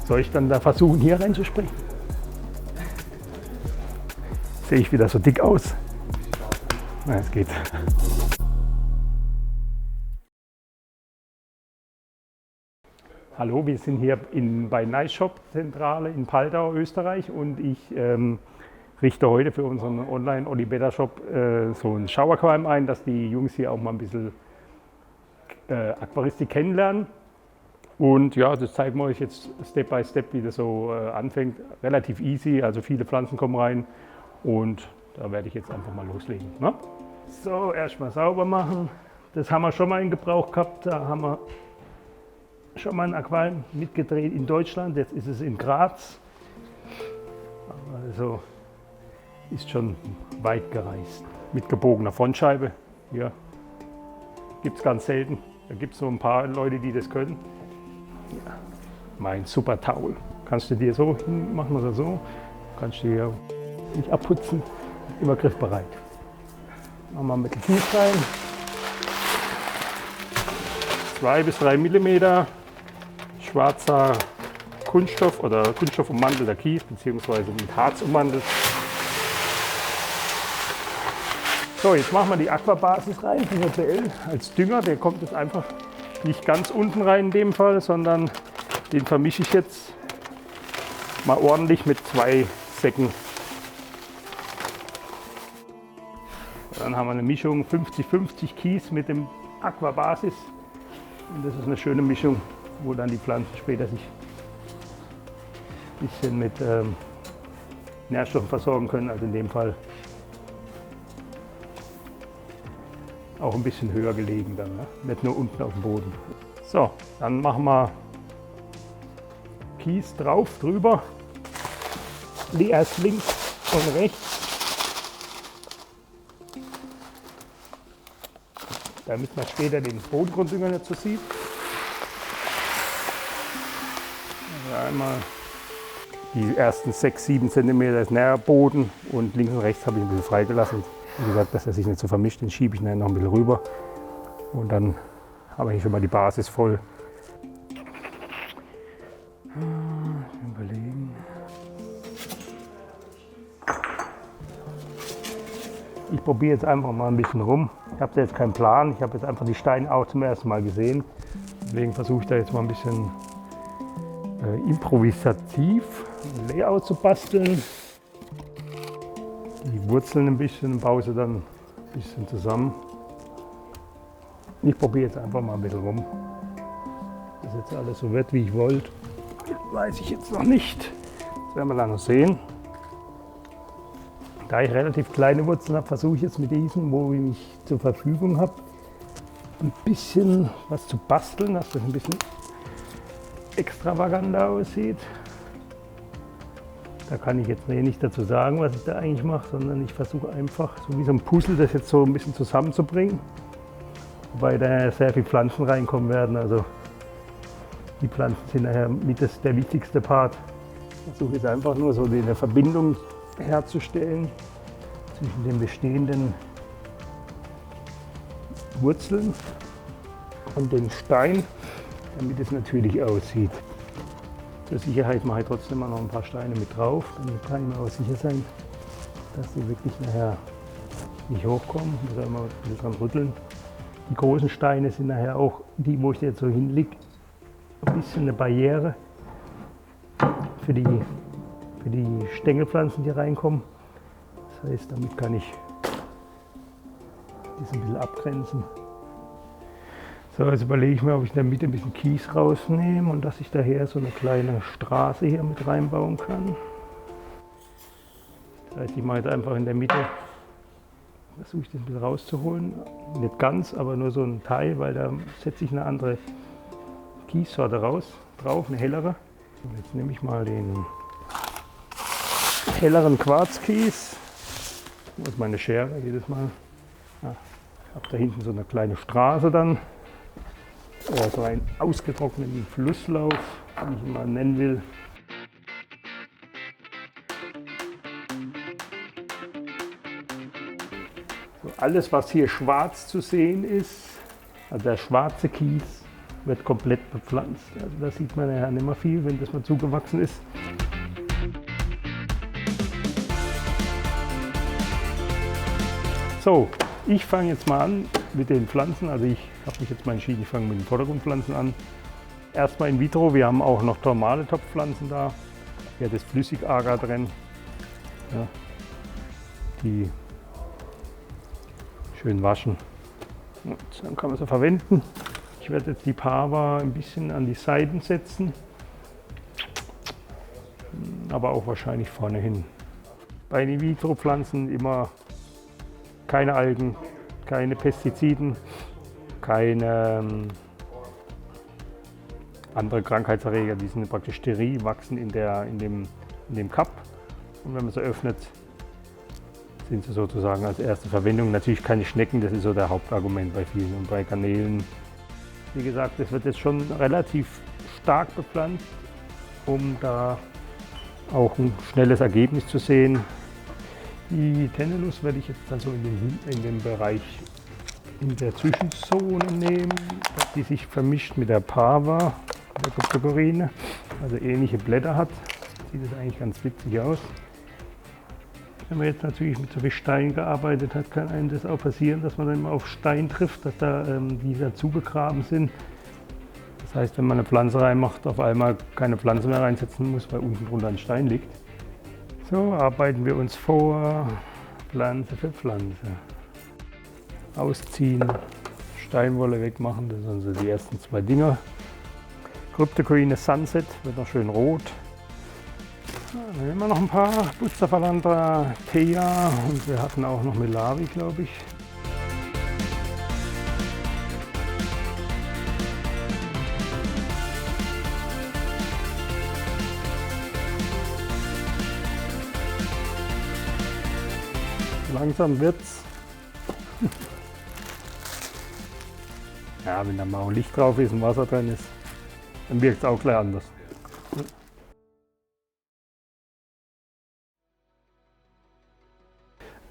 Soll ich dann da versuchen, hier reinzuspringen? Sehe ich wieder so dick aus? Na, es geht. Hallo, wir sind hier bei Nice Shop Zentrale in Paldau, Österreich, und ich richte heute für unseren Online-Olibeta-Shop so ein Schauaquarium ein, dass die Jungs hier auch mal ein bisschen Aquaristik kennenlernen. Und ja, das zeigen wir euch jetzt Step by Step, wie das so anfängt. Relativ easy, also viele Pflanzen kommen rein und da werde ich jetzt einfach mal loslegen. Ne? So, erstmal sauber machen. Das haben wir schon mal in Gebrauch gehabt. Da haben wir schon mal ein Aquarium mitgedreht in Deutschland. Jetzt ist es in Graz. Also ist schon weit gereist. Mit gebogener Frontscheibe. Hier gibt es ganz selten. Da gibt es so ein paar Leute, die das können. Ja, mein super Towel. Kannst du dir so hinmachen oder so. Kannst du hier nicht abputzen. Immer griffbereit. Machen wir mit dem Kies rein. 2 bis 3 mm schwarzer Kunststoff oder Kunststoff ummantelter Kies, beziehungsweise mit Harz ummantelt. So, jetzt machen wir die Aquabasis rein, PHCl als Dünger. Der kommt jetzt einfach nicht ganz unten rein in dem Fall, sondern den vermische ich jetzt mal ordentlich mit 2 Säcken. Dann haben wir eine Mischung 50-50 Kies mit dem Aquabasis. Und das ist eine schöne Mischung, wo dann die Pflanzen später sich ein bisschen mit Nährstoffen versorgen können. Also in dem Fall auch ein bisschen höher gelegen dann, ne? Nicht nur unten auf dem Boden. So, dann machen wir Kies drauf, drüber. Erst links und rechts. Damit man später den Bodengrunddünger nicht so sieht. Also einmal die ersten 6-7 cm ist Nährboden und links und rechts habe ich ein bisschen freigelassen. Wie gesagt, dass er sich nicht so vermischt, den schiebe ich dann noch ein bisschen rüber. Und dann habe ich schon mal die Basis voll. Überlegen. Ich probiere jetzt einfach mal ein bisschen rum. Ich habe da jetzt keinen Plan. Ich habe jetzt einfach die Steine auch zum ersten Mal gesehen. Deswegen versuche ich da jetzt mal ein bisschen improvisativ ein Layout zu basteln. Die Wurzeln ein bisschen und baue sie dann ein bisschen zusammen. Ich probiere jetzt einfach mal ein bisschen rum. Dass jetzt alles so wird, wie ich wollte, weiß ich jetzt noch nicht. Das werden wir dann noch sehen. Da ich relativ kleine Wurzeln habe, versuche ich jetzt mit diesen, wo ich zur Verfügung habe, ein bisschen was zu basteln, dass das ein bisschen extravaganter aussieht. Da kann ich jetzt nicht dazu sagen, was ich da eigentlich mache, sondern ich versuche einfach, so wie so ein Puzzle, das jetzt so ein bisschen zusammenzubringen. Wobei da sehr viele Pflanzen reinkommen werden. Also die Pflanzen sind nachher mit der wichtigste Part. Ich versuche jetzt einfach nur so eine Verbindung herzustellen zwischen den bestehenden Wurzeln und dem Stein, damit es natürlich aussieht. Zur Sicherheit mache ich trotzdem mal noch ein paar Steine mit drauf, damit kann ich mir auch sicher sein, dass sie wirklich nachher nicht hochkommen. Ich muss immer ein bisschen dran rütteln. Die großen Steine sind nachher auch die, wo ich jetzt so hinlege, ein bisschen eine Barriere für die Stängelpflanzen, die reinkommen. Das heißt, damit kann ich das ein bisschen abgrenzen. So, jetzt überlege ich mir, ob ich in der Mitte ein bisschen Kies rausnehme und dass ich daher so eine kleine Straße hier mit reinbauen kann. Das heißt, ich mache jetzt einfach in der Mitte, versuche ich das ein bisschen rauszuholen. Nicht ganz, aber nur so ein Teil, weil da setze ich eine andere Kiessorte drauf, eine hellere. Und jetzt nehme ich mal den helleren Quarzkies. Das ist meine Schere jedes Mal. Ja, ich habe da hinten so eine kleine Straße dann. Oder so einen ausgetrockneten Flusslauf, wie ich ihn mal nennen will. So, alles, was hier schwarz zu sehen ist, also der schwarze Kies, wird komplett bepflanzt. Also da sieht man ja nicht mehr viel, wenn das mal zugewachsen ist. So, ich fange jetzt mal an mit den Pflanzen. Also ich habe mich jetzt mal entschieden, ich fange mit den Vordergrundpflanzen an. Erstmal in vitro, wir haben auch noch normale Topfpflanzen da. Hier hat das Flüssigagar drin. Ja, die schön waschen. Und dann kann man sie verwenden. Ich werde jetzt die Pava ein bisschen an die Seiten setzen, aber auch wahrscheinlich vorne hin. Bei den In-vitro-Pflanzen immer keine Algen, keine Pestiziden, keine andere Krankheitserreger. Die sind praktisch steril, wachsen in dem Cup. Und wenn man sie öffnet, sind sie sozusagen als erste Verwendung. Natürlich keine Schnecken, das ist so der Hauptargument bei vielen. Und bei Garnelen, wie gesagt, das wird jetzt schon relativ stark bepflanzt, um da auch ein schnelles Ergebnis zu sehen. Die Tennelus werde ich jetzt dann so in dem Bereich in der Zwischenzone nehmen, dass die sich vermischt mit der Pava, der Kryptokorine, also ähnliche Blätter hat. Sieht das eigentlich ganz witzig aus. Wenn man jetzt natürlich mit so viel Stein gearbeitet hat, kann einem das auch passieren, dass man dann mal auf Stein trifft, dass da die dazugegraben sind. Das heißt, wenn man eine Pflanze reinmacht, auf einmal keine Pflanze mehr reinsetzen muss, weil unten drunter ein Stein liegt. So arbeiten wir uns vor, Pflanze für Pflanze. Ausziehen, Steinwolle wegmachen, das sind so die ersten zwei Dinger. Kryptokorine Sunset wird noch schön rot. Dann nehmen wir noch ein paar Busterphalandra, Thea und wir hatten auch noch Melavi, glaube ich. Langsam wird's. Ja, wenn da mal auch Licht drauf ist und Wasser drin ist, dann wirkt es auch gleich anders.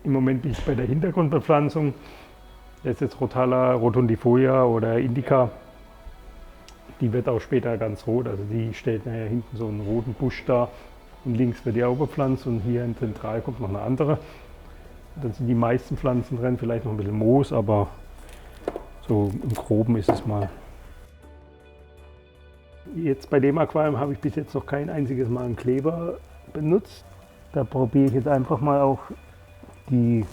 Im Moment bin ich bei der Hintergrundbepflanzung. Das ist jetzt Rotala, Rotundifolia oder Indica. Die wird auch später ganz rot. Also die stellt nachher hinten so einen roten Busch da. Und links wird die auch bepflanzt und hier in zentral kommt noch eine andere. Dann sind die meisten Pflanzen drin, vielleicht noch ein bisschen Moos, aber so im Groben ist es mal. Jetzt bei dem Aquarium habe ich bis jetzt noch kein einziges Mal einen Kleber benutzt. Da probiere ich jetzt einfach mal auch die,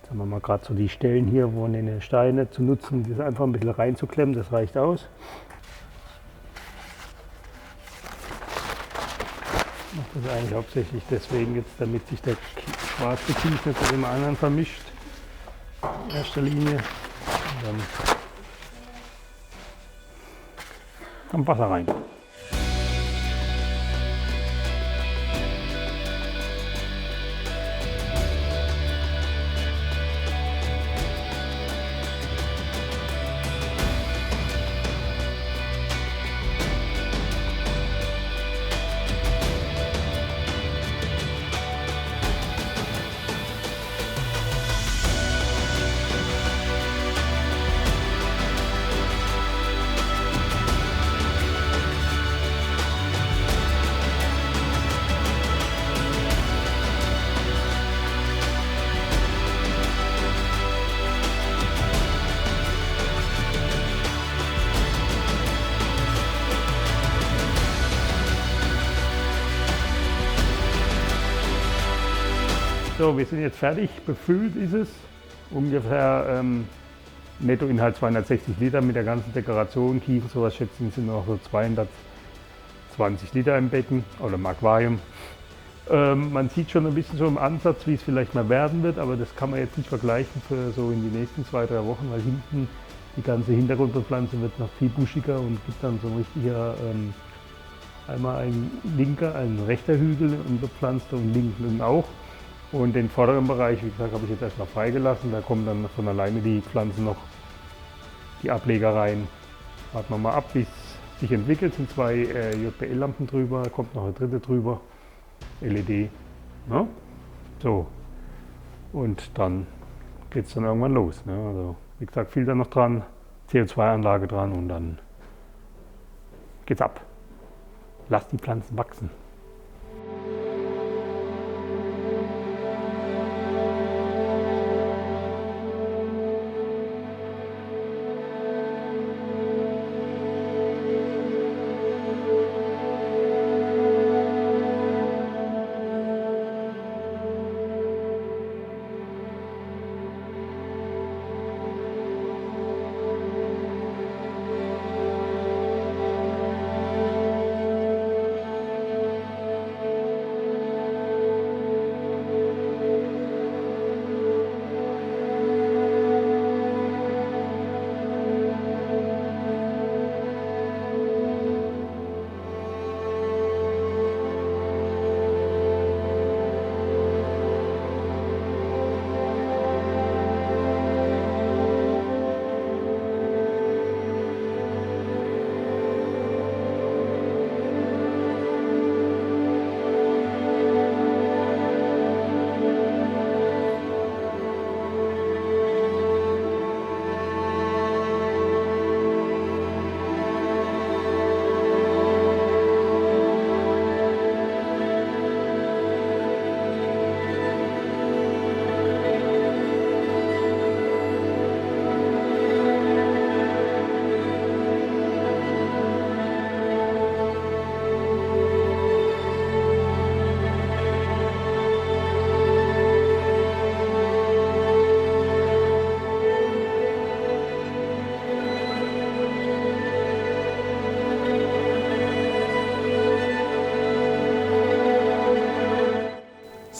sagen wir mal gerade so die Stellen hier, wo eine Steine zu nutzen, das einfach ein bisschen reinzuklemmen, das reicht aus. Ich mache das eigentlich hauptsächlich deswegen jetzt, damit sich der schwarze Kies nicht mit dem anderen vermischt. In erster Linie. Und dann kommt Wasser rein. So, wir sind jetzt fertig, befüllt ist es. Ungefähr Nettoinhalt 260 Liter mit der ganzen Dekoration, Kies und sowas schätzen sind noch so 220 Liter im Becken oder im Aquarium. Man sieht schon ein bisschen so im Ansatz, wie es vielleicht mal werden wird, aber das kann man jetzt nicht vergleichen für so in die nächsten 2-3 Wochen, weil hinten die ganze Hintergrundbepflanzung wird noch viel buschiger und gibt dann so ein richtiger, einmal ein rechter Hügel und bepflanzter und linken auch. Und den vorderen Bereich, wie gesagt, habe ich jetzt erstmal freigelassen. Da kommen dann von alleine die Pflanzen noch, die Ableger rein. Warten wir mal ab, wie es sich entwickelt. Es sind 2 JBL-Lampen drüber, kommt noch eine dritte drüber, LED. Ja? So, und dann geht es dann irgendwann los. Ne? Also, wie gesagt, viel da noch dran. CO2-Anlage dran und dann geht's ab. Lass die Pflanzen wachsen.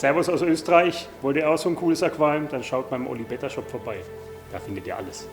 Servus aus Österreich, wollt ihr auch so ein cooles Aquarium? Dann schaut beim Oli Better Shop vorbei. Da findet ihr alles.